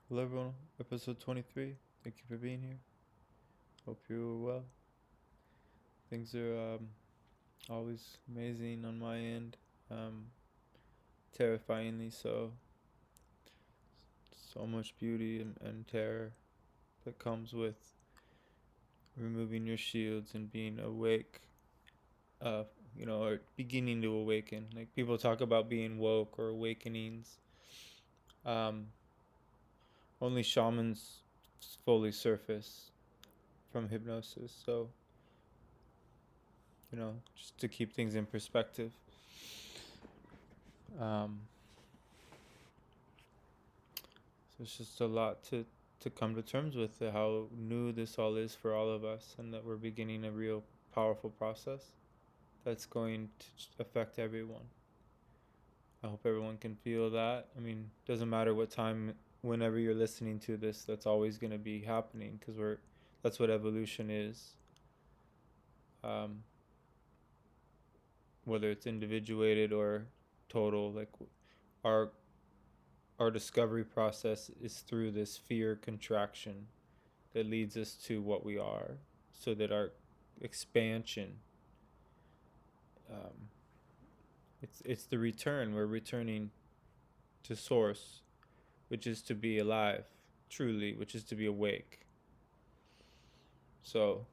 Hello, everyone. Episode 23. Thank you for being here. Hope you're well. Things are always amazing on my end. Um, Terrifyingly so. So much beauty and terror that comes with removing your shields and being awake. Uh, or beginning to awaken. Like people talk about being woke or awakenings. Um, Only shamans fully surface from hypnosis. So just to keep things in perspective. Um, so it's just a lot to come to terms with how new this all is for all of us, and that we're beginning a real powerful process that's going to affect everyone. I hope everyone can feel that. I mean, doesn't matter what time, whenever you're listening to this, that's always going to be happening because that's what evolution is. Um, Whether it's individuated or total, like our our discovery process is through this fear contraction that leads us to what we are, so that our expansion, um, it's the return. We're returning to source, which is to be alive truly, which is to be awake. So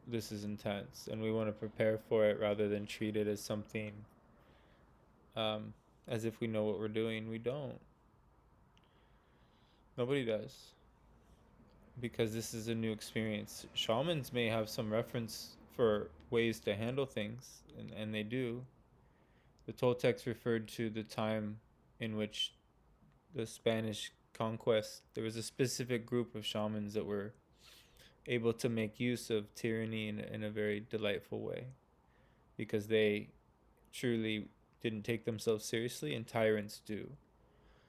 this is intense, and we want to prepare for it rather than treat it as something, um, as if we know what we're doing. We don't. Nobody does, because this is a new experience. Shamans may have some reference for ways to handle things, and they do. The Toltecs referred to the time in which the Spanish conquest, there was a specific group of shamans that were able to make use of tyranny in a very delightful way, because they truly didn't take themselves seriously, and tyrants do.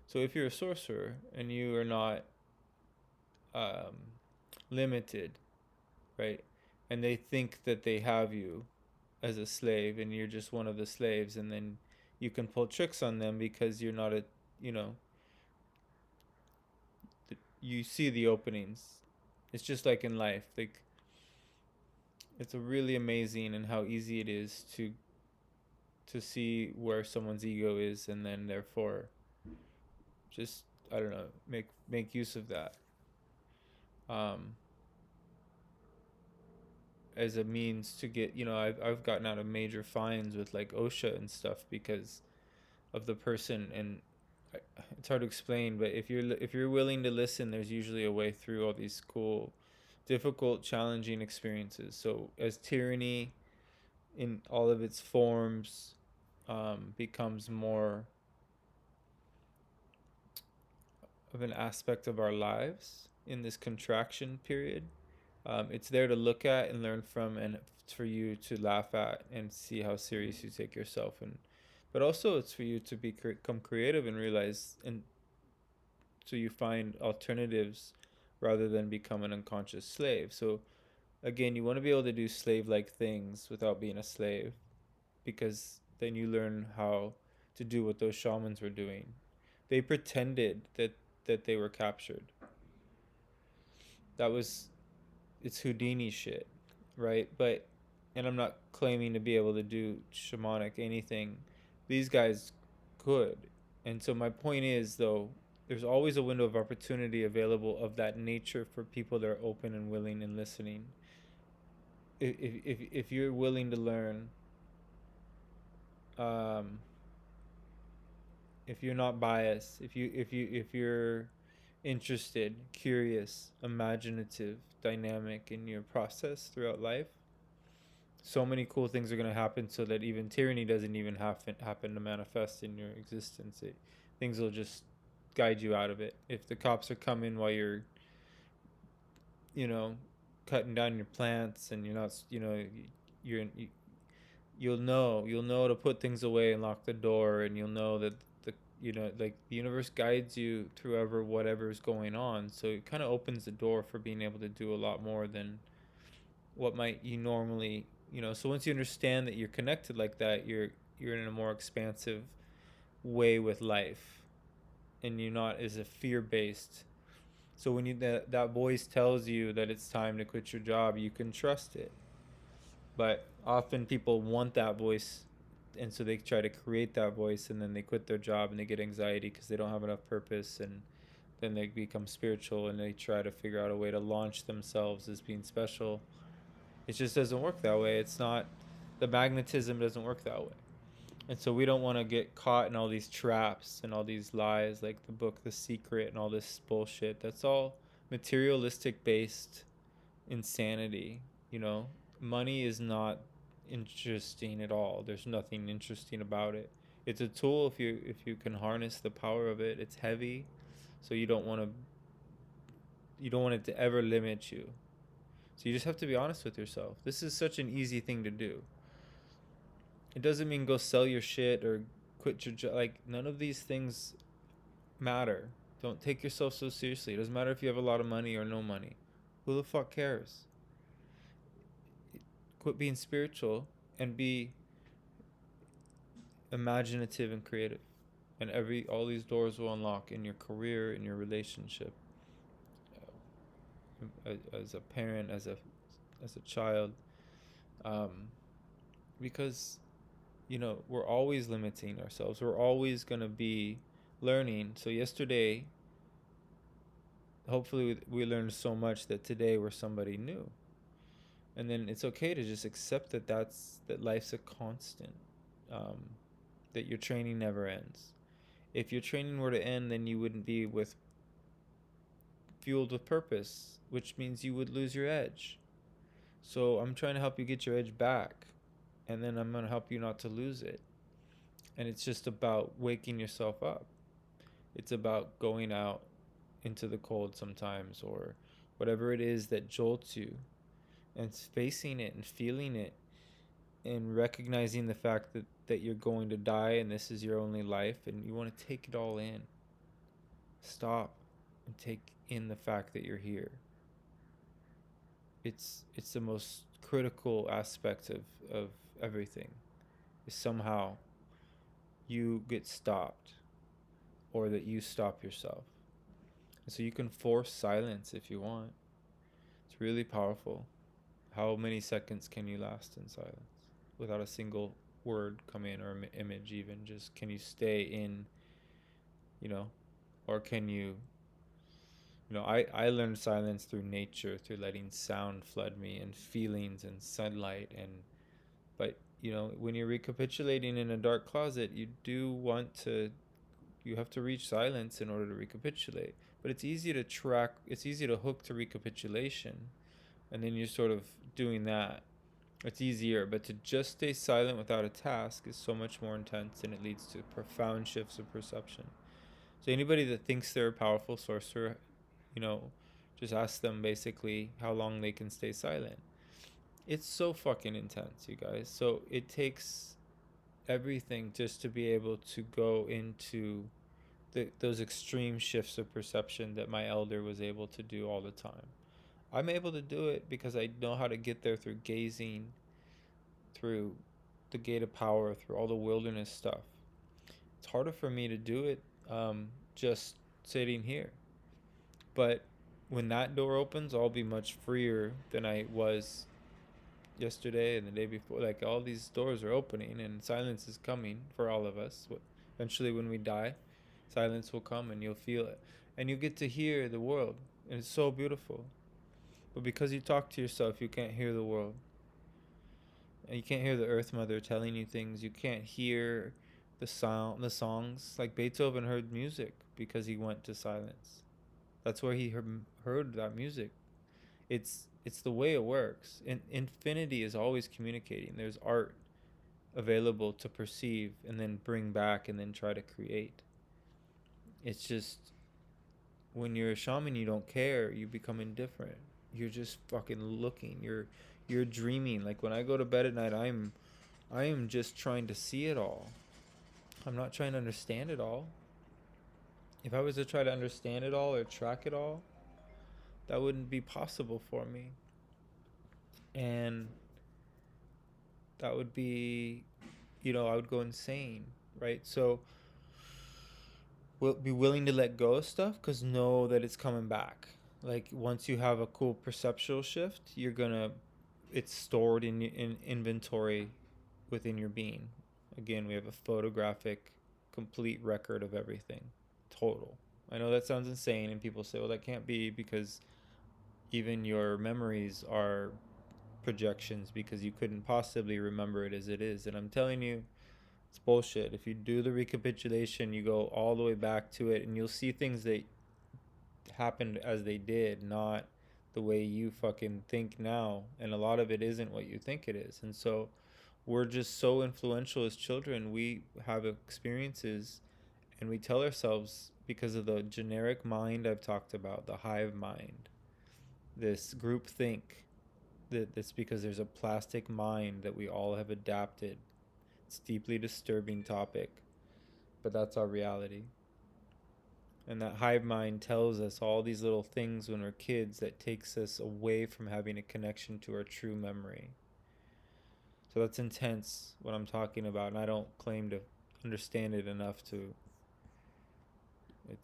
So if you're a sorcerer and you are not um, limited, right, and they think that they have you as a slave and you're just one of the slaves, and then you can pull tricks on them because you're not a, you know, you see the openings. It's just like in life. Like, it's a really amazing and how easy it is to see where someone's ego is, and then therefore just, I don't know, make use of that, um, as a means to get, I've gotten out of major fines with like OSHA and stuff because of the person. And it's hard to explain, but if you're willing to listen, there's usually a way through all these cool, difficult, challenging experiences. So as tyranny in all of its forms becomes more of an aspect of our lives in this contraction period, it's there to look at and learn from, and for you to laugh at and see how serious you take yourself. And but also it's for you to become creative and realize, and so you find alternatives rather than become an unconscious slave. So again, you want to be able to do slave like things without being a slave, because then you learn how to do what those shamans were doing. They pretended that they were captured. That was, it's Houdini shit, right? But, and I'm not claiming to be able to do shamanic anything. These guys could. And so my point is, though, there's always a window of opportunity available of that nature for people that are open and willing and listening. If you're willing to learn, um, if you're not biased, if you're interested, curious, imaginative, dynamic in your process throughout life, so many cool things are going to happen, so that even tyranny doesn't even happen to manifest in your existence. Things will just guide you out of it. If the cops are coming while you're, you know, cutting down your plants, and you're not, you're you'll know to put things away and lock the door, and you'll know that like the universe guides you through whatever's going on. So it kind of opens the door for being able to do a lot more than what might you normally, so once you understand that you're connected like that, you're in a more expansive way with life. and you're not as a fear based. So when that voice tells you that it's time to quit your job, you can trust it. But often people want that voice, and so they try to create that voice, and then they quit their job and they get anxiety because they don't have enough purpose, and then they become spiritual and they try to figure out a way to launch themselves as being special. It just doesn't work that way. It's not, the magnetism doesn't work that way. And so we don't want to get caught in all these traps and all these lies, like the book The Secret and all this bullshit. That's all materialistic based insanity, you know? Money is not interesting at all. There's nothing interesting about it. It's a tool if you can harness the power of it. It's heavy, so you don't want it to ever limit you. So you just have to be honest with yourself. This is such an easy thing to do. It doesn't mean go sell your shit or quit your job. Like, none of these things matter. Don't take yourself so seriously. It doesn't matter if you have a lot of money or no money. Who the fuck cares? Quit being spiritual and be imaginative and creative. And all these doors will unlock in your career, in your relationship, as a parent, as a child, because we're always limiting ourselves. We're always going to be learning. So yesterday, hopefully we learned so much that today we're somebody new. And then it's okay to just accept that life's a constant, that your training never ends. If your training were to end, then you wouldn't be fueled with purpose, which means you would lose your edge. So I'm trying to help you get your edge back, and then I'm going to help you not to lose it. And it's just about waking yourself up. It's about going out into the cold sometimes, or whatever it is that jolts you, and facing it and feeling it, and recognizing the fact that you're going to die and this is your only life, and you want to take it all in. Stop and take in the fact that you're here. It's the most critical aspect of everything, is somehow you get stopped, or that you stop yourself. And so you can force silence if you want. It's really powerful. How many seconds can you last in silence without a single word come in, or image even? Just, can you stay in, or can you, I learned silence through nature, through letting sound flood me, and feelings and sunlight. But when you're recapitulating in a dark closet, you have to reach silence in order to recapitulate. But it's easy to hook to recapitulation, and then you're sort of doing that. It's easier, but to just stay silent without a task is so much more intense, and it leads to profound shifts of perception. So anybody that thinks they're a powerful sorcerer, just ask them basically how long they can stay silent. It's so fucking intense, you guys. So it takes everything just to be able to go into those extreme shifts of perception that my elder was able to do all the time. I'm able to do it because I know how to get there through gazing, through the gate of power, through all the wilderness stuff. It's harder for me to do it just sitting here. But when that door opens, I'll be much freer than I was yesterday and the day before. Like, all these doors are opening, and silence is coming for all of us. Eventually, when we die, silence will come, and you'll feel it, and you get to hear the world, and it's so beautiful. But because you talk to yourself, you can't hear the world, and you can't hear the Earth Mother telling you things. You can't hear the songs. Like, Beethoven heard music because he went to silence. That's where he heard that music. It's the way it works. Infinity is always communicating. There's art available to perceive and then bring back and then try to create. It's just, when you're a shaman, you don't care. You become indifferent. You're just fucking looking. You're dreaming. Like, when I go to bed at night, I am just trying to see it all. I'm not trying to understand it all. If I was to try to understand it all or track it all, that wouldn't be possible for me. And that would be, I would go insane, right? So be willing to let go of stuff because know that it's coming back. Like once you have a cool perceptual shift, you're gonna it's stored in inventory within your being. Again, we have a photographic, complete record of everything, total. I know that sounds insane, and people say, "Well, that can't be because even your memories are projections because you couldn't possibly remember it as it is." And I'm telling you, it's bullshit. If you do the recapitulation, you go all the way back to it, and you'll see things that happened as they did, not the way you fucking think now. And a lot of it isn't what you think it is. And so we're just so influential as children. We have experiences and we tell ourselves because of the generic mind I've talked about, the hive mind, this group think, that's because there's a plastic mind that we all have adapted. It's a deeply disturbing topic, but that's our reality. And that hive mind tells us all these little things when we're kids that takes us away from having a connection to our true memory. So that's intense what I'm talking about, and I don't claim to understand it enough to.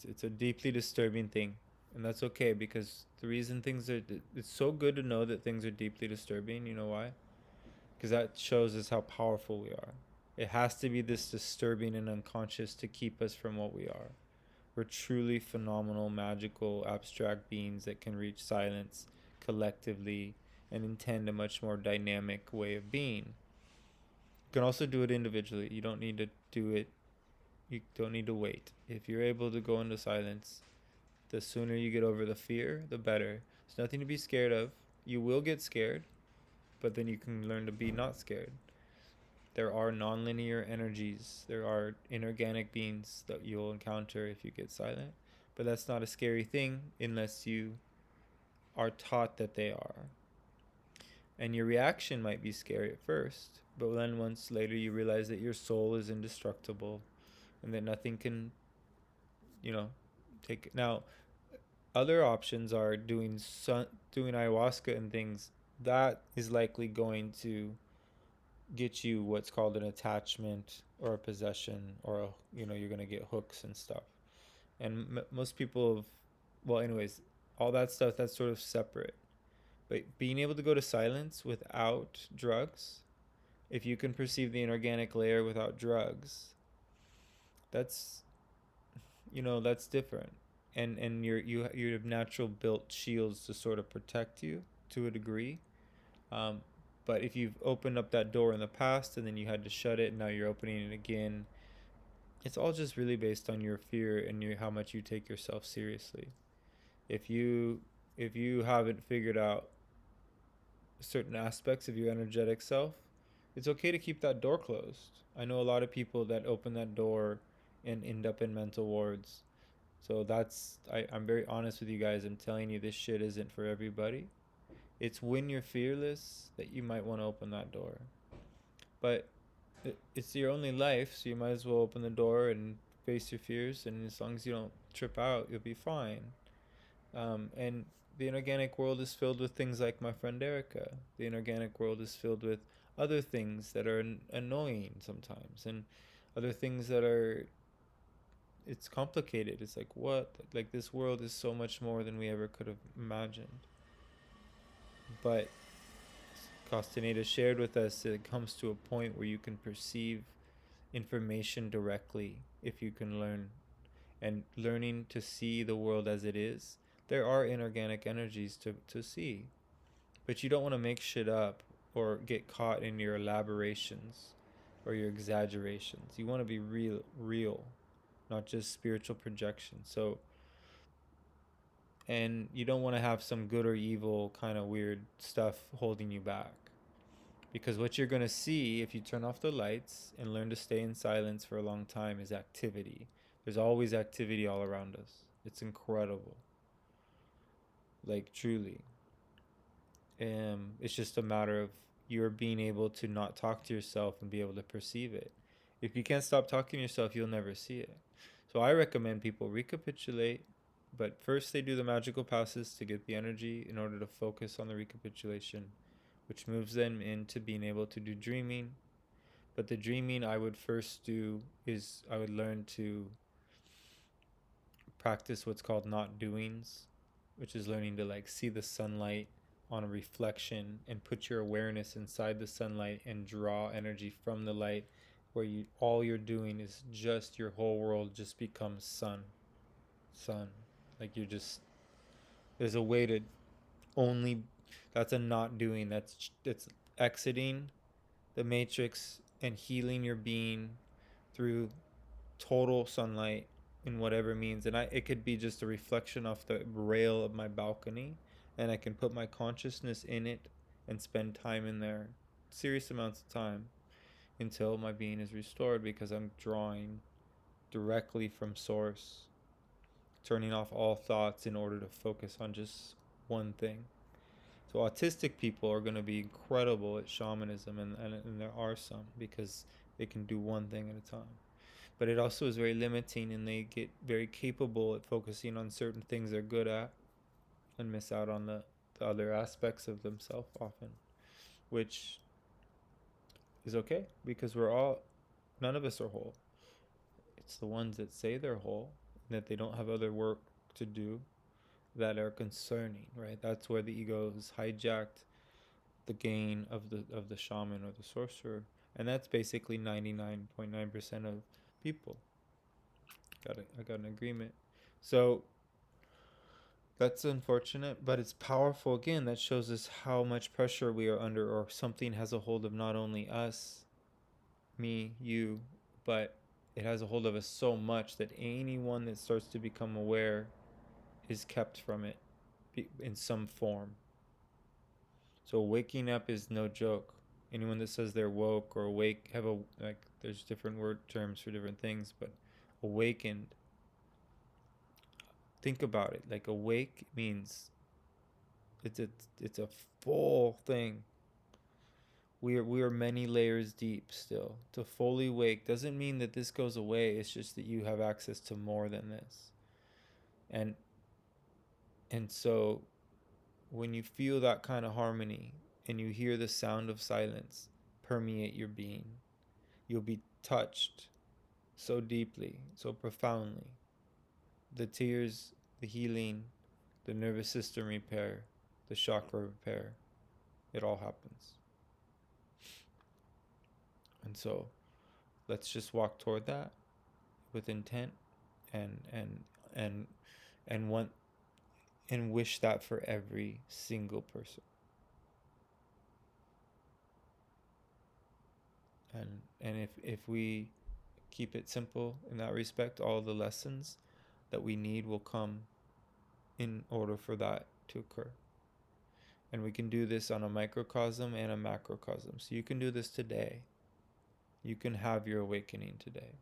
It's a deeply disturbing thing, and that's okay because the reason things are it's so good to know that things are deeply disturbing. You know why? Because that shows us how powerful we are. It has to be this disturbing and unconscious to keep us from what we are. We're truly phenomenal, magical, abstract beings that can reach silence collectively and intend a much more dynamic way of being. You can also do it individually. You don't need to do it, you don't need to wait. If you're able to go into silence, the sooner you get over the fear, the better. There's nothing to be scared of. You will get scared, but then you can learn to be not scared. There are nonlinear energies. There are inorganic beings that you'll encounter if you get silent. But that's not a scary thing unless you are taught that they are. And your reaction might be scary at first, but then once later you realize that your soul is indestructible and that nothing can, you know, take. Now, other options are doing ayahuasca and things. That is likely going to get you what's called an attachment or a possession, or you're going to get hooks and stuff. And most people have, well, anyways, all that stuff, that's sort of separate. But being able to go to silence without drugs, if you can perceive the inorganic layer without drugs, that's that's different. And you have natural built shields to sort of protect you to a degree. Um, but if you've opened up that door in the past and then you had to shut it and now you're opening it again, it's all just really based on your fear and how much you take yourself seriously. If you haven't figured out certain aspects of your energetic self, it's okay to keep that door closed. I know a lot of people that open that door and end up in mental wards. So I'm very honest with you guys. I'm telling you, this shit isn't for everybody. It's when you're fearless that you might want to open that door. But it's your only life, so you might as well open the door and face your fears. And as long as you don't trip out, you'll be fine. And the inorganic world is filled with things like my friend Erica. The inorganic world is filled with other things that are annoying sometimes, and other things that are. It's complicated. It's like what? Like this world is so much more than we ever could have imagined. But Castaneda shared with us that it comes to a point where you can perceive information directly if you can learn. And learning to see the world as it is, there are inorganic energies to see. But you don't want to make shit up or get caught in your elaborations or your exaggerations. You want to be real, not just spiritual projection. So, and you don't want to have some good or evil kind of weird stuff holding you back. Because what you're going to see if you turn off the lights and learn to stay in silence for a long time is activity. There's always activity all around us. It's incredible. Like, truly. It's just a matter of you're being able to not talk to yourself and be able to perceive it. If you can't stop talking to yourself, you'll never see it. So I recommend people recapitulate, but first they do the magical passes to get the energy in order to focus on the recapitulation, which moves them into being able to do dreaming. But the dreaming I would first do is I would learn to practice what's called not doings, which is learning to like see the sunlight on a reflection and put your awareness inside the sunlight and draw energy from the light, where you all you're doing is just your whole world just becomes sun. Like you're just, there's a way to only, that's a not doing. That's exiting the matrix and healing your being through total sunlight in whatever means. And it could be just a reflection off the rail of my balcony, and I can put my consciousness in it and spend time in there, serious amounts of time, until my being is restored, because I'm drawing directly from source, turning off all thoughts in order to focus on just one thing. So autistic people are going to be incredible at shamanism, and there are some, because they can do one thing at a time. But it also is very limiting, and they get very capable at focusing on certain things they're good at and miss out on the other aspects of themselves often, which is okay, because none of us are whole. It's the ones that say they're whole, that they don't have other work to do, that are concerning, right? That's where the ego has hijacked the gain of the shaman or the sorcerer, and that's basically 99.9% of people. I got an agreement. So that's unfortunate, but it's powerful. Again, that shows us how much pressure we are under, or something has a hold of not only us, me, you, but it has a hold of us so much that anyone that starts to become aware is kept from it in some form. So waking up is no joke. Anyone that says they're woke or awake have a, like, there's different word terms for different things, but awakened, think about it. Like awake means it's a full thing. We are many layers deep still. To fully wake doesn't mean that this goes away. It's just that you have access to more than this. And so when you feel that kind of harmony and you hear the sound of silence permeate your being, you'll be touched so deeply, so profoundly. The tears, the healing, the nervous system repair, the chakra repair, it all happens. And so let's just walk toward that with intent, and and and want and wish that for every single person. And if we keep it simple in that respect, all the lessons that we need will come in order for that to occur. And we can do this on a microcosm and a macrocosm. So you can do this today. You can have your awakening today.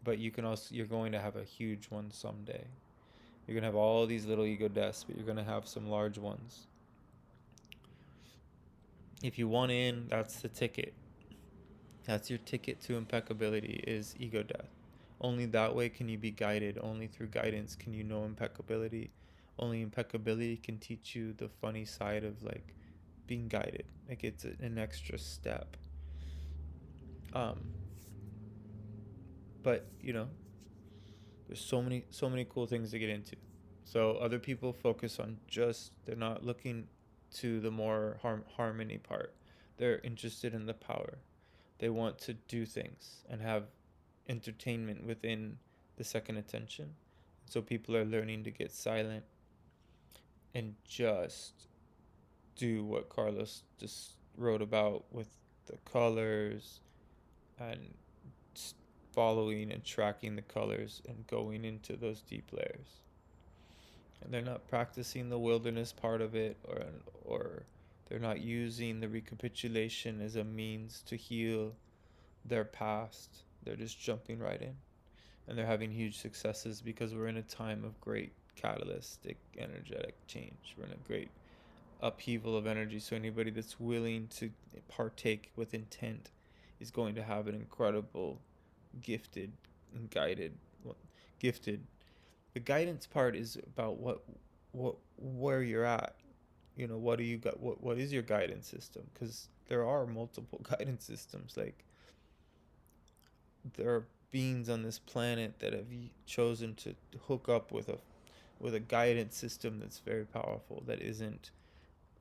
But you're going to have a huge one someday. You're going to have all these little ego deaths, but you're going to have some large ones. If you want in, that's the ticket. That's your ticket to impeccability, is ego death. Only that way can you be guided. Only through guidance can you know impeccability. Only impeccability can teach you the funny side of like being guided. Like it's an extra step. But there's so many cool things to get into. So other people focus on just, they're not looking to the more harmony part. They're interested in the power. They want to do things and have entertainment within the second attention. So people are learning to get silent and just do what Carlos just wrote about with the colors, and following and tracking the colors and going into those deep layers. And they're not practicing the wilderness part of it, or they're not using the recapitulation as a means to heal their past. They're just jumping right in, and they're having huge successes, because we're in a time of great catalytic energetic change. We're in a great upheaval of energy. So anybody that's willing to partake with intent is going to have an incredible, gifted and guided, gifted. The guidance part is about where you're at. What do you got? What is your guidance system? Because there are multiple guidance systems. Like, there are beings on this planet that have chosen to hook up with a guidance system that's very powerful, that isn't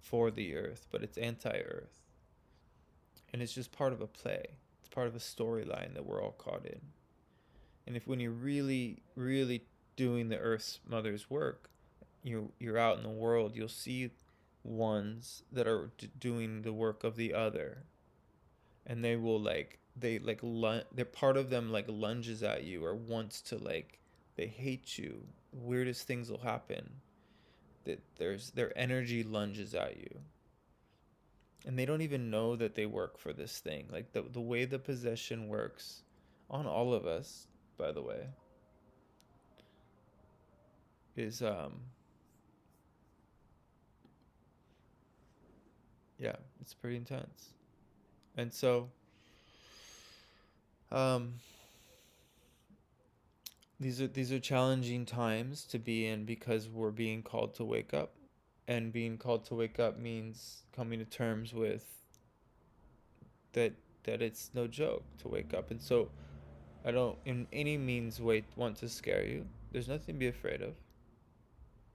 for the earth, but it's anti-earth. And it's just part of a play. It's part of a storyline that we're all caught in. And if when you're really, really doing the Earth's mother's work, you're out in the world, you'll see ones that are doing the work of the other, and they will they're part of them like lunges at you or wants to like they hate you. Weirdest things will happen. That their energy lunges at you, and they don't even know that they work for this thing. Like the way the possession works on all of us, by the way, is yeah, it's pretty intense. And so um these are challenging times to be in because we're being called to wake up. And being called to wake up means coming to terms with that it's no joke to wake up. And so I don't in any means want to scare you. There's nothing to be afraid of.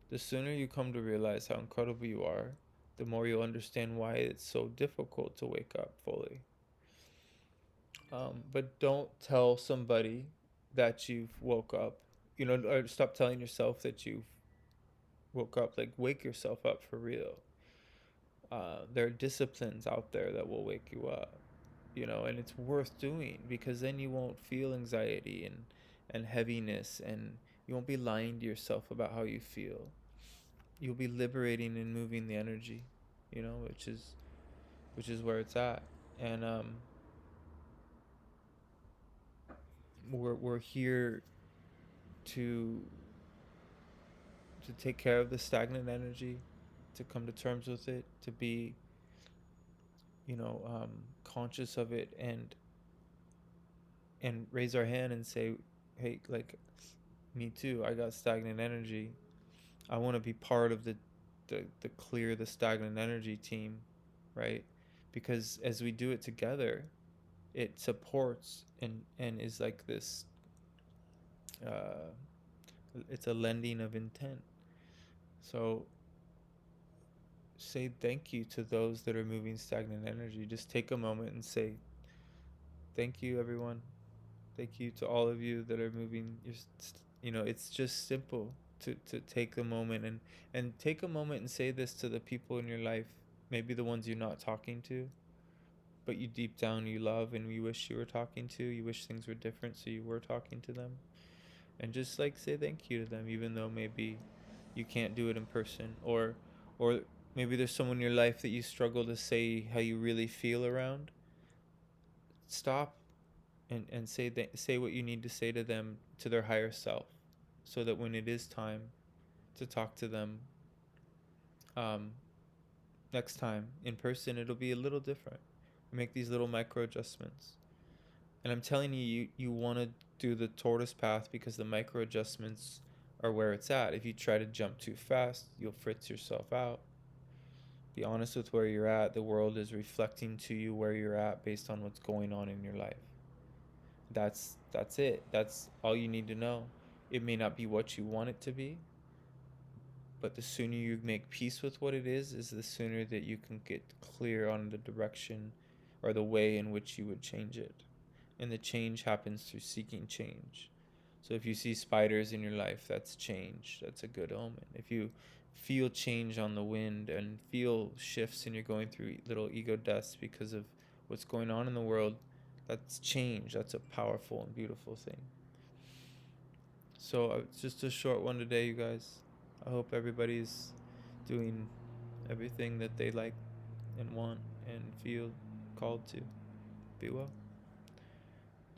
The sooner you come to realize how incredible you are, the more you'll understand why it's so difficult to wake up fully. But don't tell somebody that you've woke up. Or stop telling yourself that you've woke up. Like, wake yourself up for real. There are disciplines out there that will wake you up, and it's worth doing because then you won't feel anxiety and heaviness, and you won't be lying to yourself about how you feel. You'll be liberating and moving the energy, which is where it's at. And we're here to take care of the stagnant energy, to come to terms with it, to be conscious of it, and raise our hand and say, hey, like, me too, I got stagnant energy. I want to be part of the clear the stagnant energy team, right? Because as we do it together, it supports and is like this uh, it's a lending of intent. So say thank you to those that are moving stagnant energy. Just take a moment and say thank you, everyone. Thank you to all of you that are moving it's just simple to take a moment and take a moment and say this to the people in your life, maybe the ones you're not talking to, but you deep down you love and you wish you were talking to. You wish things were different so you were talking to them. And just like say thank you to them, even though maybe you can't do it in person, or maybe there's someone in your life that you struggle to say how you really feel around. Stop and say what you need to say to them, to their higher self, so that when it is time to talk to them um, next time in person, it'll be a little different. Make these little micro adjustments. And I'm telling you, you want to do the tortoise path because the micro adjustments are where it's at. If you try to jump too fast, you'll fritz yourself out. Be honest with where you're at. The world is reflecting to you where you're at based on what's going on in your life. That's it. That's all you need to know. It may not be what you want it to be, but the sooner you make peace with what it is the sooner that you can get clear on the direction or the way in which you would change it. And the change happens through seeking change. So if you see spiders in your life, that's change. That's a good omen. If you feel change on the wind and feel shifts and you're going through little ego deaths because of what's going on in the world, that's change. That's a powerful and beautiful thing. So it's just a short one today, you guys. I hope everybody's doing everything that they like and want and feel called to. Be well.